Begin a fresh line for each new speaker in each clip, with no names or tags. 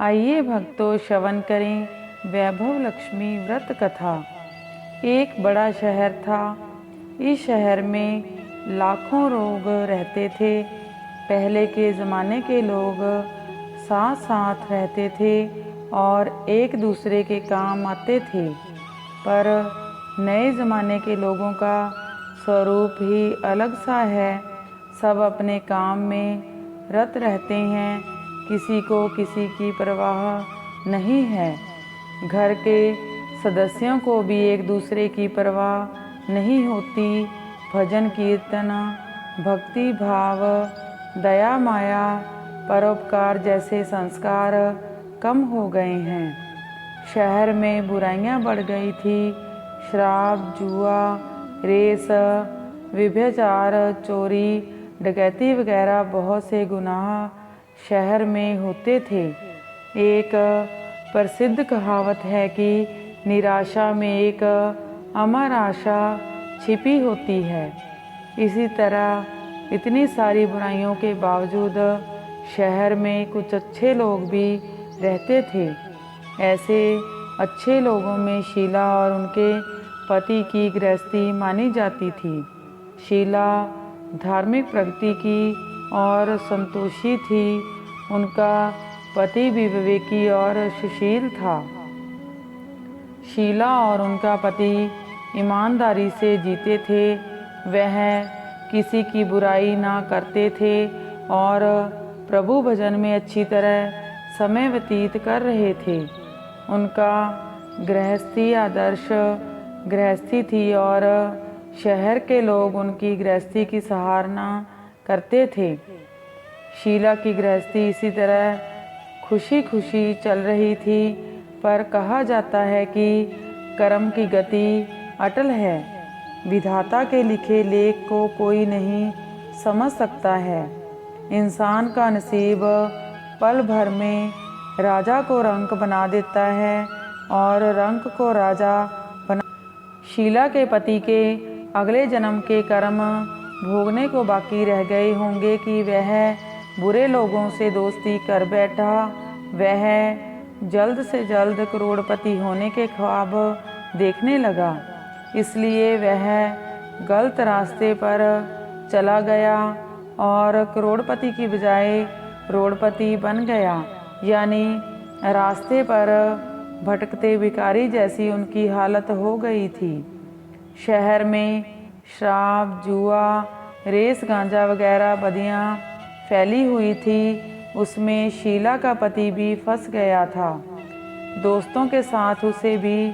आइए भक्तों, श्रवण करें वैभव लक्ष्मी व्रत कथा। एक बड़ा शहर था। इस शहर में लाखों लोग रहते थे। पहले के ज़माने के लोग साथ साथ रहते थे और एक दूसरे के काम आते थे। पर नए ज़माने के लोगों का स्वरूप ही अलग सा है। सब अपने काम में रत रहते हैं, किसी को किसी की परवाह नहीं है। घर के सदस्यों को भी एक दूसरे की परवाह नहीं होती। भजन कीर्तन, भक्ति भाव, दया माया, परोपकार जैसे संस्कार कम हो गए हैं। शहर में बुराइयां बढ़ गई थी। शराब, जुआ, रेस, व्यभिचार, चोरी, डकैती वगैरह बहुत से गुनाह शहर में होते थे। एक प्रसिद्ध कहावत है कि निराशा में एक अमर आशा छिपी होती है। इसी तरह इतनी सारी बुराइयों के बावजूद शहर में कुछ अच्छे लोग भी रहते थे। ऐसे अच्छे लोगों में शीला और उनके पति की गृहस्थी मानी जाती थी। शीला धार्मिक प्रगति की और संतोषी थी। उनका पति भी विवेकी और सुशील था। शीला और उनका पति ईमानदारी से जीते थे। वह किसी की बुराई ना करते थे और प्रभु भजन में अच्छी तरह समय व्यतीत कर रहे थे। उनका गृहस्थी आदर्श गृहस्थी थी और शहर के लोग उनकी गृहस्थी की सराहना करते थे। शीला की गृहस्थी इसी तरह खुशी खुशी चल रही थी। पर कहा जाता है कि कर्म की गति अटल है। विधाता के लिखे लेख को कोई नहीं समझ सकता है। इंसान का नसीब पल भर में राजा को रंक बना देता है और रंक को राजा बना। शीला के पति के अगले जन्म के कर्म भोगने को बाकी रह गए होंगे कि वह बुरे लोगों से दोस्ती कर बैठा। वह जल्द से जल्द करोड़पति होने के ख्वाब देखने लगा। इसलिए वह गलत रास्ते पर चला गया और करोड़पति की बजाय रोड़पति बन गया। यानी रास्ते पर भटकते भिखारी जैसी उनकी हालत हो गई थी। शहर में शराब, जुआ, रेस, गांजा वगैरह बदियां फैली हुई थी। उसमें शीला का पति भी फंस गया था। दोस्तों के साथ उसे भी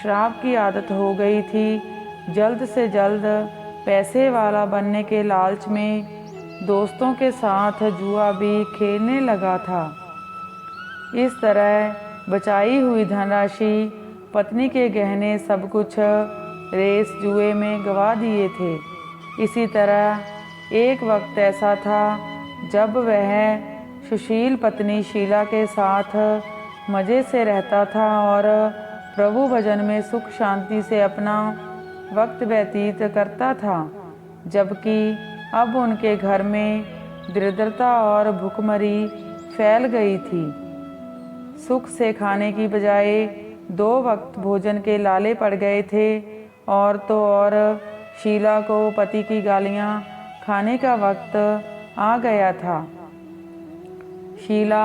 शराब की आदत हो गई थी। जल्द से जल्द पैसे वाला बनने के लालच में दोस्तों के साथ जुआ भी खेलने लगा था। इस तरह बचाई हुई धनराशि, पत्नी के गहने, सब कुछ रेस जुए में गवा दिए थे। इसी तरह एक वक्त ऐसा था जब वह सुशील पत्नी शीला के साथ मज़े से रहता था और प्रभु भजन में सुख शांति से अपना वक्त व्यतीत करता था। जबकि अब उनके घर में दरिद्रता और भुखमरी फैल गई थी। सुख से खाने की बजाय 2 वक्त भोजन के लाले पड़ गए थे। और तो और शीला को पति की गालियां खाने का वक्त आ गया था। शीला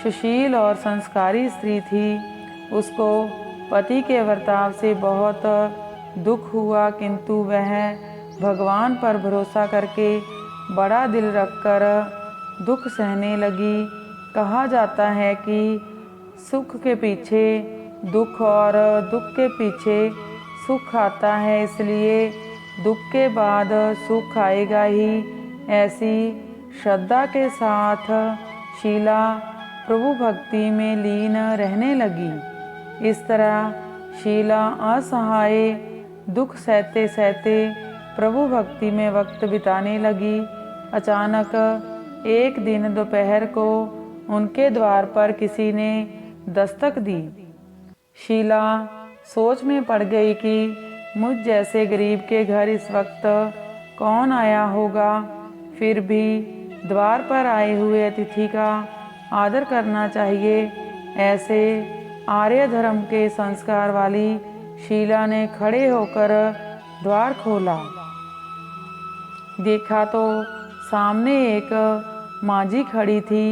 सुशील और संस्कारी स्त्री थी। उसको पति के बर्ताव से बहुत दुख हुआ, किंतु वह भगवान पर भरोसा करके बड़ा दिल रखकर दुख सहने लगी। कहा जाता है कि सुख के पीछे दुख और दुख के पीछे सुख आता है, इसलिए दुख के बाद सुख आएगा ही। ऐसी श्रद्धा के साथ शीला प्रभु भक्ति में लीन रहने लगी। इस तरह शीला असहाय दुख सहते सहते प्रभु भक्ति में वक्त बिताने लगी। अचानक एक दिन दोपहर को उनके द्वार पर किसी ने दस्तक दी। शीला सोच में पड़ गई कि मुझ जैसे गरीब के घर इस वक्त कौन आया होगा। फिर भी द्वार पर आए हुए अतिथि का आदर करना चाहिए। ऐसे आर्य धर्म के संस्कार वाली शीला ने खड़े होकर द्वार खोला। देखा तो सामने एक मांझी खड़ी थी।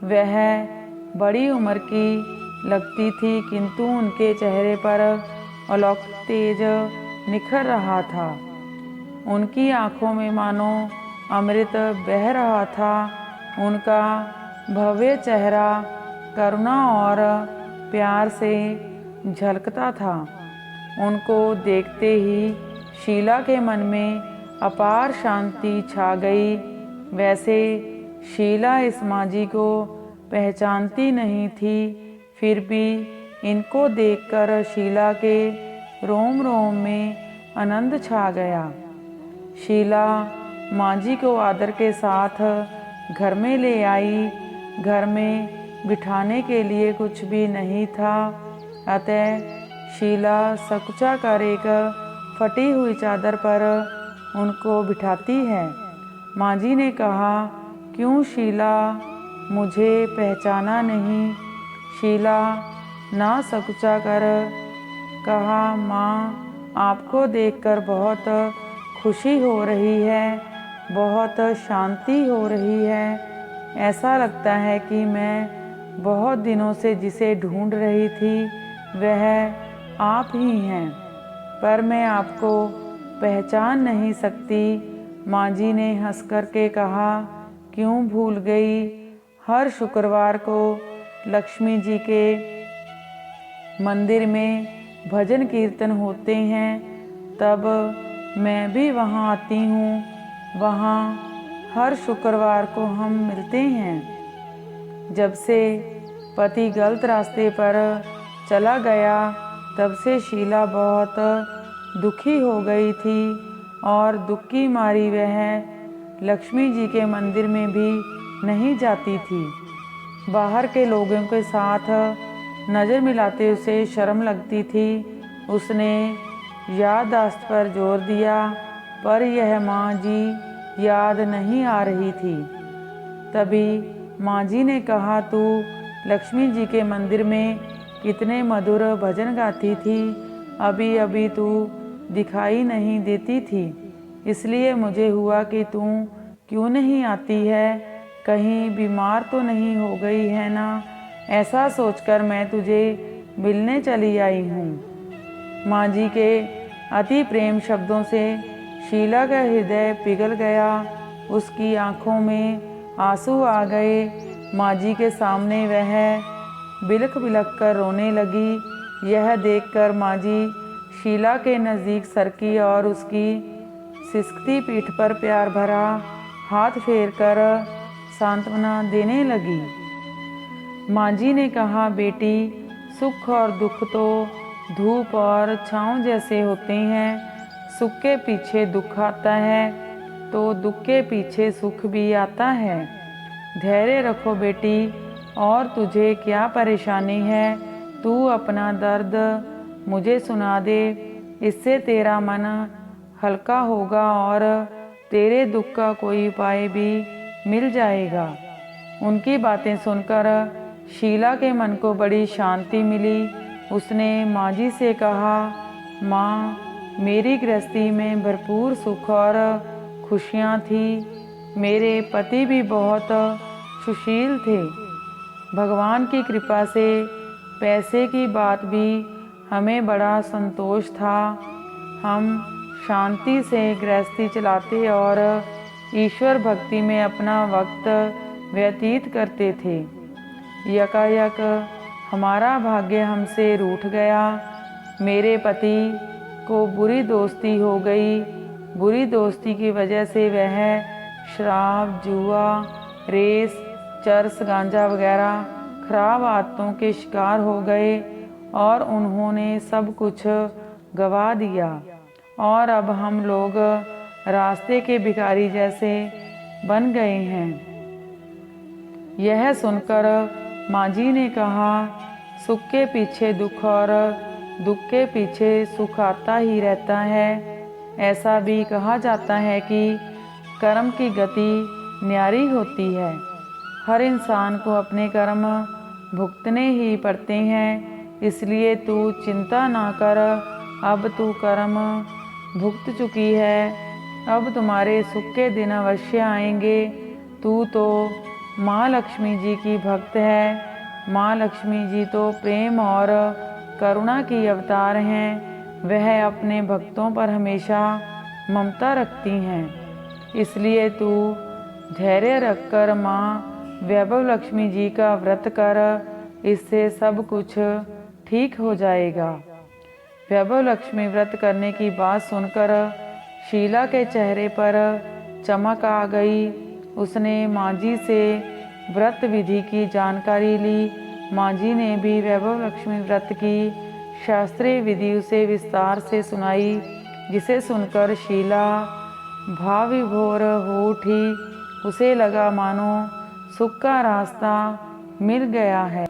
वह बड़ी उम्र की लगती थी, किंतु उनके चेहरे पर अलौकिक तेज निखर रहा था। उनकी आंखों में मानो अमृत बह रहा था। उनका भव्य चेहरा करुणा और प्यार से झलकता था। उनको देखते ही शीला के मन में अपार शांति छा गई। वैसे शीला इस मांझी को पहचानती नहीं थी, फिर भी इनको देखकर शीला के रोम रोम में आनंद छा गया। शीला मांझी को आदर के साथ घर में ले आई। घर में बिठाने के लिए कुछ भी नहीं था, अतः शीला सकुचा कर एक फटी हुई चादर पर उनको बिठाती है। मांझी ने कहा, क्यों शीला, मुझे पहचाना नहीं? शीला ना सकुचा कर कहा, माँ, आपको देखकर बहुत खुशी हो रही है, बहुत शांति हो रही है। ऐसा लगता है कि मैं बहुत दिनों से जिसे ढूंढ रही थी वह आप ही हैं, पर मैं आपको पहचान नहीं सकती। मांझी ने हंस कर के कहा, क्यों भूल गई? हर शुक्रवार को लक्ष्मी जी के मंदिर में भजन कीर्तन होते हैं, तब मैं भी वहाँ आती हूँ। वहाँ हर शुक्रवार को हम मिलते हैं। जब से पति गलत रास्ते पर चला गया, तब से शीला बहुत दुखी हो गई थी और दुख की मारी वह लक्ष्मी जी के मंदिर में भी नहीं जाती थी। बाहर के लोगों के साथ नज़र मिलाते उसे शर्म लगती थी। उसने याददाश्त पर जोर दिया, पर यह माँ जी याद नहीं आ रही थी। तभी माँ जी ने कहा, तू लक्ष्मी जी के मंदिर में कितने मधुर भजन गाती थी, अभी अभी तू दिखाई नहीं देती थी, इसलिए मुझे हुआ कि तू क्यों नहीं आती है, कहीं बीमार तो नहीं हो गई है ना। ऐसा सोचकर मैं तुझे मिलने चली आई हूँ। माँ जी के अति प्रेम शब्दों से शीला का हृदय पिघल गया। उसकी आंखों में आंसू आ गए। माँ जी के सामने वह बिलख बिलख कर रोने लगी। यह देखकर माँ जी शीला के नज़दीक सरकी और उसकी सिसकती पीठ पर प्यार भरा हाथ फेर कर सांत्वना देने लगी। माँ जी ने कहा, बेटी, सुख और दुख तो धूप और छाँव जैसे होते हैं। सुख के पीछे दुख आता है तो दुख के पीछे सुख भी आता है। धैर्य रखो बेटी, और तुझे क्या परेशानी है? तू अपना दर्द मुझे सुना दे, इससे तेरा मन हल्का होगा और तेरे दुख का कोई उपाय भी मिल जाएगा। उनकी बातें सुनकर शीला के मन को बड़ी शांति मिली। उसने माँ जी से कहा, माँ, मेरी गृहस्थी में भरपूर सुख और खुशियाँ थी। मेरे पति भी बहुत सुशील थे। भगवान की कृपा से पैसे की बात भी हमें बड़ा संतोष था। हम शांति से गृहस्थी चलाते और ईश्वर भक्ति में अपना वक्त व्यतीत करते थे। यकायक हमारा भाग्य हमसे रूठ गया। मेरे पति को बुरी दोस्ती हो गई। बुरी दोस्ती की वजह से वह शराब, जुआ, रेस, चरस, गांजा वगैरह खराब आदतों के शिकार हो गए और उन्होंने सब कुछ गवा दिया और अब हम लोग रास्ते के भिखारी जैसे बन गए हैं। यह सुनकर माँ जी ने कहा, सुख के पीछे दुख और दुख के पीछे सुख आता ही रहता है। ऐसा भी कहा जाता है कि कर्म की गति न्यारी होती है। हर इंसान को अपने कर्म भुगतने ही पड़ते हैं, इसलिए तू चिंता ना कर। अब तू कर्म भुगत चुकी है, अब तुम्हारे सुख के दिन अवश्य आएंगे। तू तो माँ लक्ष्मी जी की भक्त है। माँ लक्ष्मी जी तो प्रेम और करुणा की अवतार हैं। वह अपने भक्तों पर हमेशा ममता रखती हैं। इसलिए तू धैर्य रखकर माँ वैभव लक्ष्मी जी का व्रत कर, इससे सब कुछ ठीक हो जाएगा। वैभव लक्ष्मी व्रत करने की बात सुनकर शीला के चेहरे पर चमक आ गई। उसने माँ जी से व्रत विधि की जानकारी ली। माँ जी ने भी वैभव लक्ष्मी व्रत की शास्त्रीय विधि उसे विस्तार से सुनाई, जिसे सुनकर शीला भाव विभोर हो उठी। उसे लगा मानो सुख का रास्ता मिल गया है।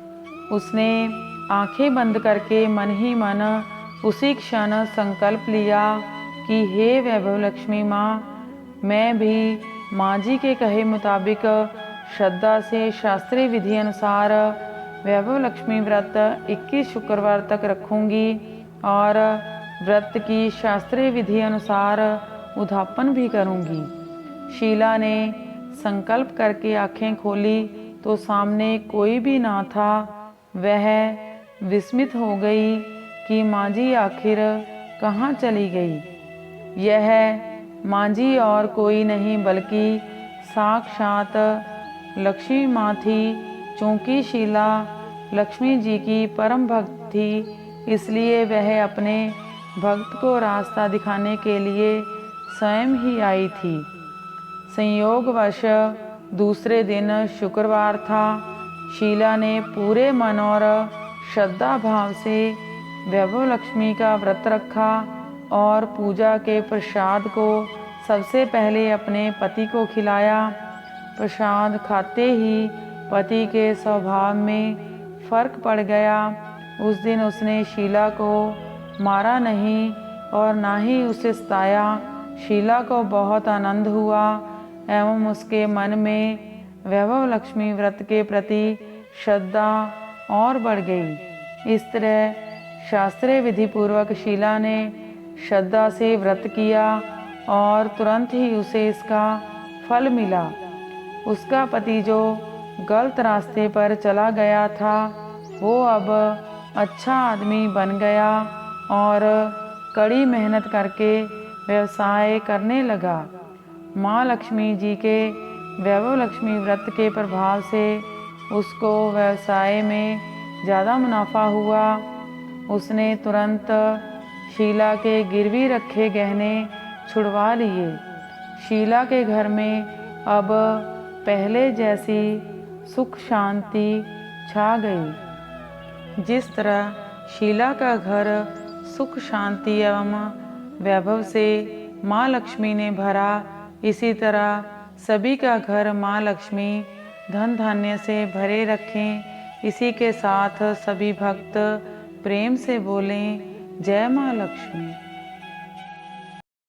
उसने आंखें बंद करके मन ही मन उसी क्षण संकल्प लिया कि हे वैभव लक्ष्मी माँ, मैं भी माँ जी के कहे मुताबिक श्रद्धा से शास्त्रीय विधि अनुसार वैभव लक्ष्मी व्रत 21 शुक्रवार तक रखूंगी और व्रत की शास्त्रीय विधि अनुसार उद्यापन भी करूंगी। शीला ने संकल्प करके आंखें खोली तो सामने कोई भी ना था। वह विस्मित हो गई कि माँ जी आखिर कहाँ चली गई। यह माँ जी और कोई नहीं बल्कि साक्षात लक्ष्मी माँ थी। चूँकि शीला लक्ष्मी जी की परम भक्त थी, इसलिए वह अपने भक्त को रास्ता दिखाने के लिए स्वयं ही आई थी। संयोगवश दूसरे दिन शुक्रवार था। शीला ने पूरे मन और श्रद्धा भाव से वैभव लक्ष्मी का व्रत रखा और पूजा के प्रसाद को सबसे पहले अपने पति को खिलाया। प्रसाद खाते ही पति के स्वभाव में फर्क पड़ गया। उस दिन उसने शीला को मारा नहीं और ना ही उसे सताया। शीला को बहुत आनंद हुआ एवं उसके मन में वैभव लक्ष्मी व्रत के प्रति श्रद्धा और बढ़ गई। इस तरह शास्त्रीय विधि पूर्वक शीला ने श्रद्धा से व्रत किया और तुरंत ही उसे इसका फल मिला। उसका पति जो गलत रास्ते पर चला गया था, वो अब अच्छा आदमी बन गया और कड़ी मेहनत करके व्यवसाय करने लगा। माँ लक्ष्मी जी के वैभव लक्ष्मी व्रत के प्रभाव से उसको व्यवसाय में ज़्यादा मुनाफा हुआ। उसने तुरंत शीला के गिरवी रखे गहने छुड़वा लिए। शीला के घर में अब पहले जैसी सुख शांति छा गई। जिस तरह शीला का घर सुख शांति एवं वैभव से माँ लक्ष्मी ने भरा, इसी तरह सभी का घर माँ लक्ष्मी धन धान्य से भरे रखें। इसी के साथ सभी भक्त प्रेम से बोलें, जय माँ लक्ष्मी।